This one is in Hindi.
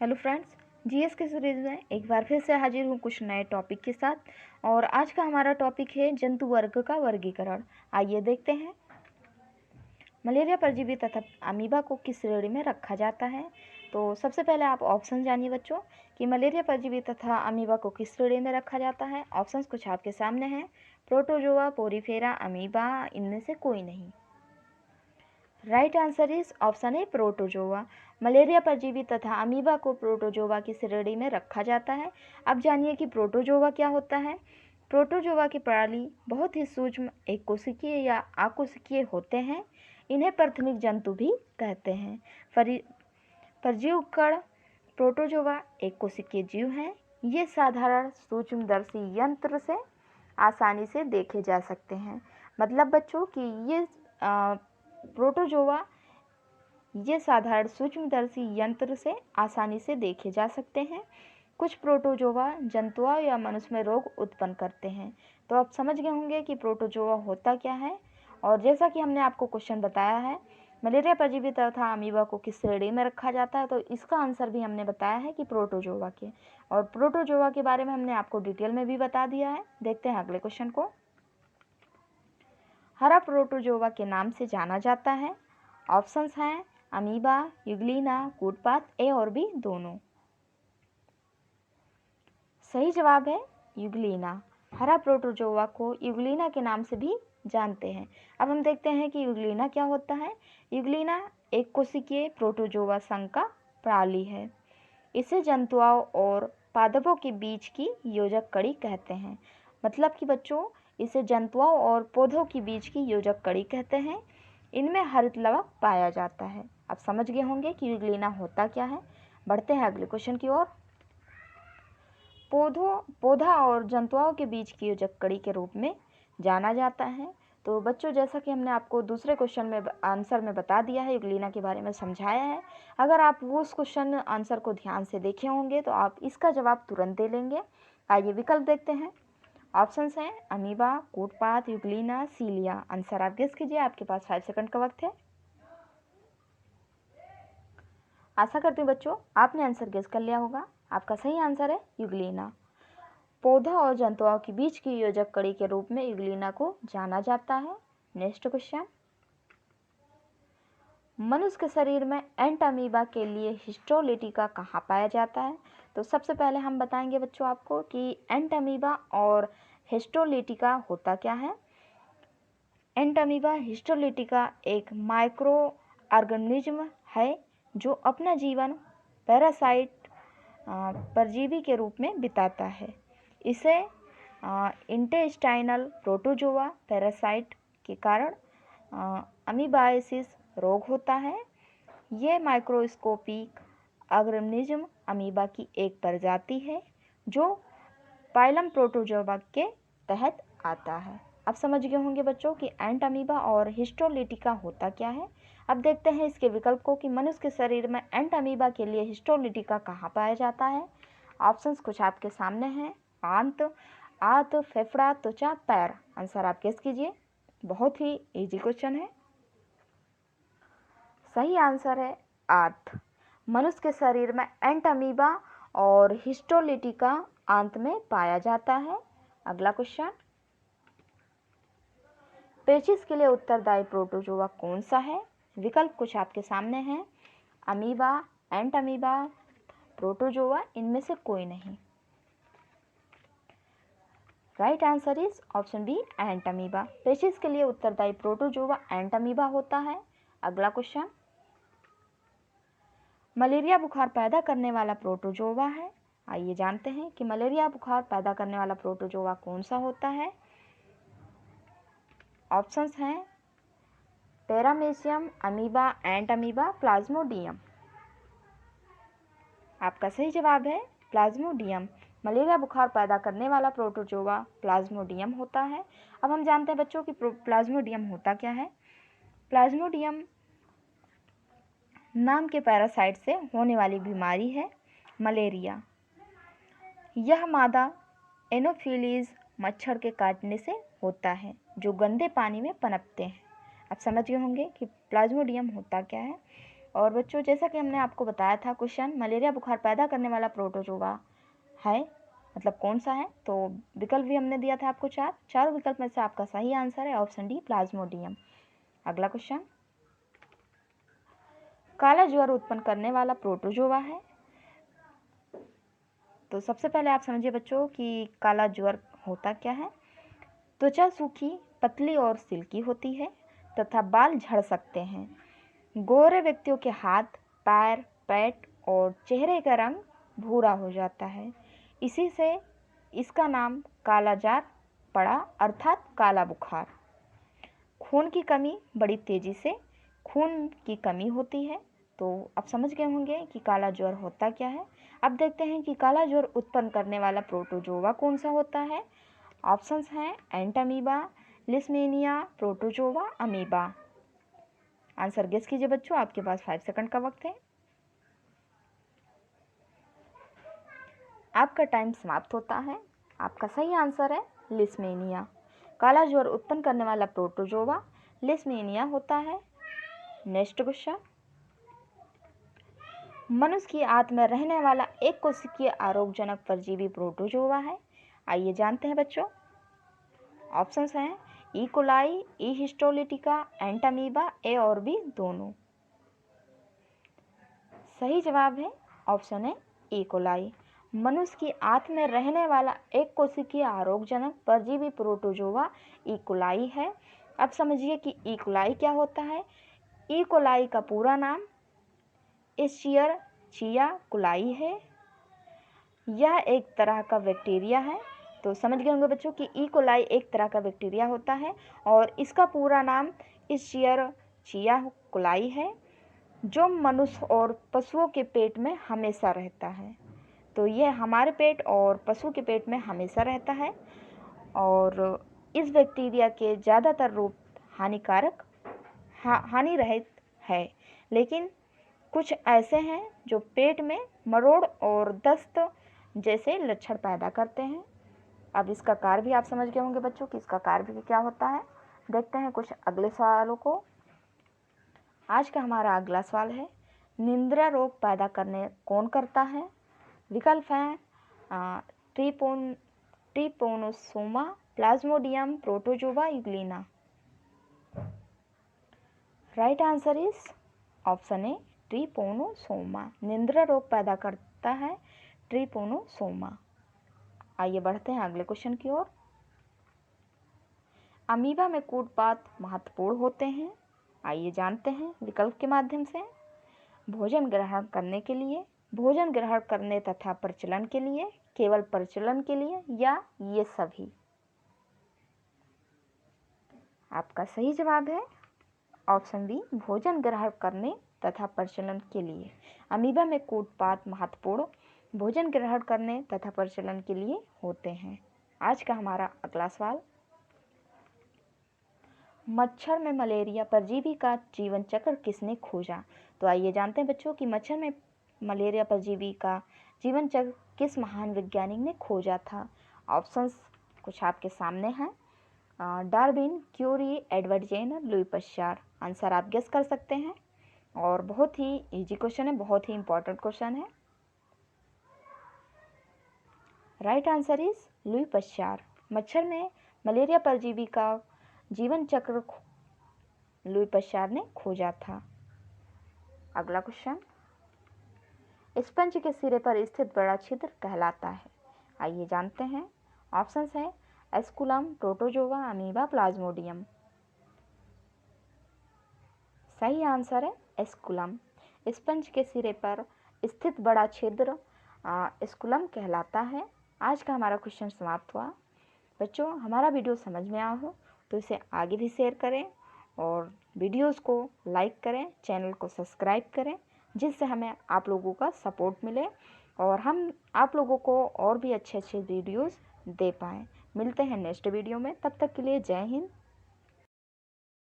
हेलो फ्रेंड्स, जीएस के सीरीज में एक बार फिर से हाजिर हूँ कुछ नए टॉपिक के साथ। और आज का हमारा टॉपिक है जंतु वर्ग का वर्गीकरण। आइए देखते हैं। मलेरिया परजीवी तथा अमीबा को किस श्रेणी में रखा जाता है। तो सबसे पहले आप ऑप्शन जानिए बच्चों कि मलेरिया परजीवी तथा अमीबा को किस श्रेणी में रखा जाता है। ऑप्शंस कुछ आपके सामने हैं। प्रोटोजोआ, पोरीफेरा, अमीबा, इनमें से कोई नहीं। Right answer is option A protozoa. Malaria परजीवी तथा अमीबा को प्रोटोजोआ की श्रेणी में रखा जाता है। अब जानिए कि प्रोटोजोआ क्या होता है। प्रोटोजोआ की प्रणाली बहुत ही सूक्ष्म एक कोशिकीय या आकोशिकीय होते हैं। इन्हें प्राथमिक जंतु भी कहते हैं। परजीवी कण प्रोटोजोआ एक कोशिकीय जीव हैं। ये साधारण सूक्ष्मदर्शी यंत्र से आसानी से देखे जा सकते हैं। मतलब बच्चों कि ये प्रोटोजोआ ये साधारण सूक्ष्मदर्शी यंत्र से आसानी से देखे जा सकते हैं। कुछ प्रोटोजोआ जंतुओं या मनुष्य में रोग उत्पन्न करते हैं। तो आप समझ गए होंगे कि प्रोटोजोआ होता क्या है। और जैसा कि हमने आपको क्वेश्चन बताया है, मलेरिया परजीवी तथा अमीबा को किस श्रेणी में रखा जाता है, तो इसका आंसर भी हमने बताया है कि प्रोटोजोआ के। और प्रोटोजोआ के बारे में हमने आपको डिटेल में भी बता दिया है। देखते हैं अगले क्वेश्चन को। हरा प्रोटोजोआ के नाम से जाना जाता है। ऑप्शंस हैं अमीबा, यूग्लिना, कूटपात, ए और बी दोनों। सही जवाब है यूग्लिना। हरा प्रोटोजोआ को यूग्लिना के नाम से भी जानते हैं। अब हम देखते हैं कि यूग्लिना क्या होता है। यूग्लिना एक कोशिकीय प्रोटोजोआ संघ का प्रणाली है। इसे जंतुओं और पादपों के बीच की योजक कड़ी कहते हैं। मतलब कि बच्चों, इसे जंतुओं और पौधों के बीच की योजक कड़ी कहते हैं। इनमें हरित लवक पाया जाता है। अब समझ गए होंगे कि यूग्लिना होता क्या है। बढ़ते हैं अगले क्वेश्चन की ओर। पौधा और जंतुओं के बीच की योजक कड़ी के रूप में जाना जाता है। तो बच्चों, जैसा कि हमने आपको दूसरे क्वेश्चन में आंसर में बता दिया है, यूग्लिना के बारे में समझाया है। अगर आप वो उस क्वेश्चन आंसर को ध्यान से देखे होंगे तो आप इसका जवाब तुरंत दे लेंगे। आइए विकल्प देखते हैं। ऑप्शंस हैं अमीबा, कूटपात, यूग्लिना, सीलिया। आंसर आप गेस कीजिए। आपके पास 5 सेकंड का वक्त है। आशा करती हूँ बच्चों आपने आंसर गेस कर लिया होगा। आपका सही आंसर है यूग्लिना। पौधा और जंतुओं के बीच की योजक कड़ी के रूप में यूग्लिना को जाना जाता है। Next question. मनुष्य के शरीर में एंट अमीबा के लिए हिस्टोलिटिका कहाँ पाया जाता है। तो सबसे पहले हम बताएंगे बच्चों आपको कि एंट अमीबा और हिस्टोलिटिका होता क्या है। एंट अमीबा हिस्टोलिटिका एक माइक्रो ऑर्गेनिज्म है जो अपना जीवन पैरासाइट परजीवी के रूप में बिताता है। इसे इंटेस्टाइनल प्रोटोजोआ पैरासाइट के कारण अमीबाइसिस रोग होता है। ये माइक्रोस्कोपिक ऑर्गेनिज्म अमीबा की एक प्रजाति है जो पाइलम प्रोटोजोआ के तहत आता है। अब समझ गए होंगे बच्चों कि एंट अमीबा और हिस्टोलिटिका होता क्या है। अब देखते हैं इसके विकल्प को कि मनुष्य के शरीर में एंट अमीबा के लिए हिस्टोलिटिका कहाँ पाया जाता है। ऑप्शंस कुछ आपके सामने हैं। आंत, फेफड़ा, त्वचा, पैर। आंसर आप गेस कीजिए। बहुत ही इजी क्वेश्चन है। सही आंसर है आंत। मनुष्य के शरीर में एंट अमीबा और हिस्टोलिटिका आंत में पाया जाता है। अगला क्वेश्चन। पेचिश के लिए उत्तरदायी प्रोटोजोआ कौन सा है। विकल्प कुछ आपके सामने हैं। अमीबा, एंट अमीबा, प्रोटोजोआ, इनमें से कोई नहीं। Right answer is option B Entamoeba. पेचिश के लिए उत्तरदायी प्रोटोजोआ एंट अमीबा होता है। अगला क्वेश्चन। मलेरिया बुखार पैदा करने वाला प्रोटोजोआ है। आइए जानते हैं कि मलेरिया बुखार पैदा करने वाला प्रोटोजोआ कौन सा होता है। ऑप्शंस हैं पैरामीशियम, अमीबा, एंट अमीबा, प्लाज्मोडियम। आपका सही जवाब है प्लाज्मोडियम। मलेरिया बुखार पैदा करने वाला प्रोटोजोआ प्लाज्मोडियम होता है। अब हम जानते हैं बच्चों कि प्लाज्मोडियम होता क्या है। प्लाज्मोडियम नाम के पैरासाइट से होने वाली बीमारी है मलेरिया। यह मादा एनोफिलीज मच्छर के काटने से होता है जो गंदे पानी में पनपते हैं। आप समझ गए होंगे कि प्लाज्मोडियम होता क्या है। और बच्चों जैसा कि हमने आपको बताया था क्वेश्चन, मलेरिया बुखार पैदा करने वाला प्रोटोजोआ है, मतलब कौन सा है? तो विकल्प भी हमने दिया था आपको चारों विकल्प में से आपका सही आंसर है ऑप्शन डी, प्लाज्मोडियम। अगला क्वेश्चन, काला ज्वर उत्पन्न करने वाला प्रोटोजोआ है। तो सबसे पहले आप समझिए बच्चों कि काला ज्वर होता क्या है। त्वचा सूखी, पतली और सिल्की होती है तथा बाल झड़ सकते हैं। गोरे व्यक्तियों के हाथ, पैर, पेट और चेहरे का रंग भूरा हो जाता है। इसी से इसका नाम काला जार पड़ा, अर्थात काला बुखार। खून की कमी, बड़ी तेजी से खून की कमी होती है। तो अब समझ गए होंगे कि काला ज्वर होता क्या है। अब देखते हैं कि काला ज्वर उत्पन्न करने वाला प्रोटोजोआ कौन सा होता है। ऑप्शंस हैं Entamoeba, Leishmania, protozoa, amoeba. Answer guess कीजिए बच्चों, आपके पास 5 सेकंड का वक्त है। आपका टाइम समाप्त होता है। आपका सही आंसर है लिस्मेनिया। काला ज्वर उत्पन्न करने वाला प्रोटोजोआ लिस्मेनिया होता है। नेक्स्ट क्वेश्चन, मनुष्य की आंत में रहने वाला एक कोशिकीय आरोग्यजनक परजीवी प्रोटोजोआ है। आइए जानते हैं बच्चों। ऑप्शंस हैं ई कोलाई, ई हिस्टोलिटिका, एंटामीबा, ए और बी दोनों। सही जवाब है ऑप्शन है ई कोलाई। मनुष्य की आंत में रहने वाला एक कोशिकीय आरोग्यजनक परजीवी प्रोटोजोआ ई कोलाई है। अब समझिए कि ई कोलाई क्या होता है। ई कोलाई का पूरा नाम एस्चेरिचिया कोलाई है। यह एक तरह का बैक्टीरिया है। तो समझ गए होंगे बच्चों कि ई कोलाई एक तरह का बैक्टीरिया होता है और इसका पूरा नाम एस्चेरिचिया कोलाई है, जो मनुष्य और पशुओं के पेट में हमेशा रहता है। तो यह हमारे पेट और पशु के पेट में हमेशा रहता है और इस बैक्टीरिया के ज़्यादातर रूप हानिकारक हानि रहित है, लेकिन कुछ ऐसे हैं जो पेट में मरोड़ और दस्त जैसे लक्षण पैदा करते हैं। अब इसका कार्य भी आप समझ गए होंगे बच्चों कि इसका कार्य भी क्या होता है। देखते हैं कुछ अगले सवालों को। आज का हमारा अगला सवाल है, निंद्रा रोग पैदा करने कौन करता है। विकल्प हैं trypanosoma, plasmodium, protozoa, euglena. Right answer is option A, trypanosoma. निंद्रा रोग पैदा करता है ट्रिपोनोसोमा। आइए बढ़ते हैं अगले क्वेश्चन की ओर। अमीबा में कूटपात महत्वपूर्ण होते हैं। आइए जानते हैं विकल्प के माध्यम से। भोजन ग्रहण करने के लिए, भोजन ग्रहण करने तथा प्रचलन के लिए, केवल प्रचलन के लिए, या ये सभी। आपका सही जवाब है ऑप्शन बी, भोजन ग्रहण करने तथा प्रचलन के लिए। अमीबा में कूटपात महत्वपूर्ण भोजन ग्रहण करने तथा प्रचलन के लिए होते हैं। आज का हमारा अगला सवाल, मच्छर में मलेरिया परजीवी का जीवन चक्र किसने खोजा। तो आइए जानते हैं बच्चों कि मच्छर में मलेरिया परजीवी का जीवन चक्र किस महान वैज्ञानिक ने खोजा था। ऑप्शंस कुछ आपके सामने हैं, Darwin, Curie, Edward Jenner, Louis Pasteur. Answer आप गेस कर सकते हैं और बहुत ही इजी क्वेश्चन है, बहुत ही इंपॉर्टेंट क्वेश्चन है। Right answer is Louis Pasteur. मच्छर में मलेरिया परजीवी का जीवन चक्र लुई पाश्चर ने खोजा था। अगला क्वेश्चन, स्पंज के सिरे पर स्थित बड़ा छिद्र कहलाता है। आइए जानते हैं। ऑप्शंस है एस्कुलम, प्रोटोजोआ, अमीबा, प्लाज्मोडियम। सही आंसर है एस्कुलम। स्पंज के सिरे पर स्थित बड़ा छिद्र एस्कुलम कहलाता है। आज का हमारा क्वेश्चन समाप्त हुआ। बच्चों हमारा वीडियो समझ में आया हो तो इसे आगे भी शेयर करें और वीडियोस को लाइक करें, चैनल को सब्सक्राइब करें, जिससे हमें आप लोगों का सपोर्ट मिले और हम आप लोगों को और भी अच्छे अच्छे वीडियोस दे पाएँ। मिलते हैं नेक्स्ट वीडियो में, तब तक के लिए जय हिंद,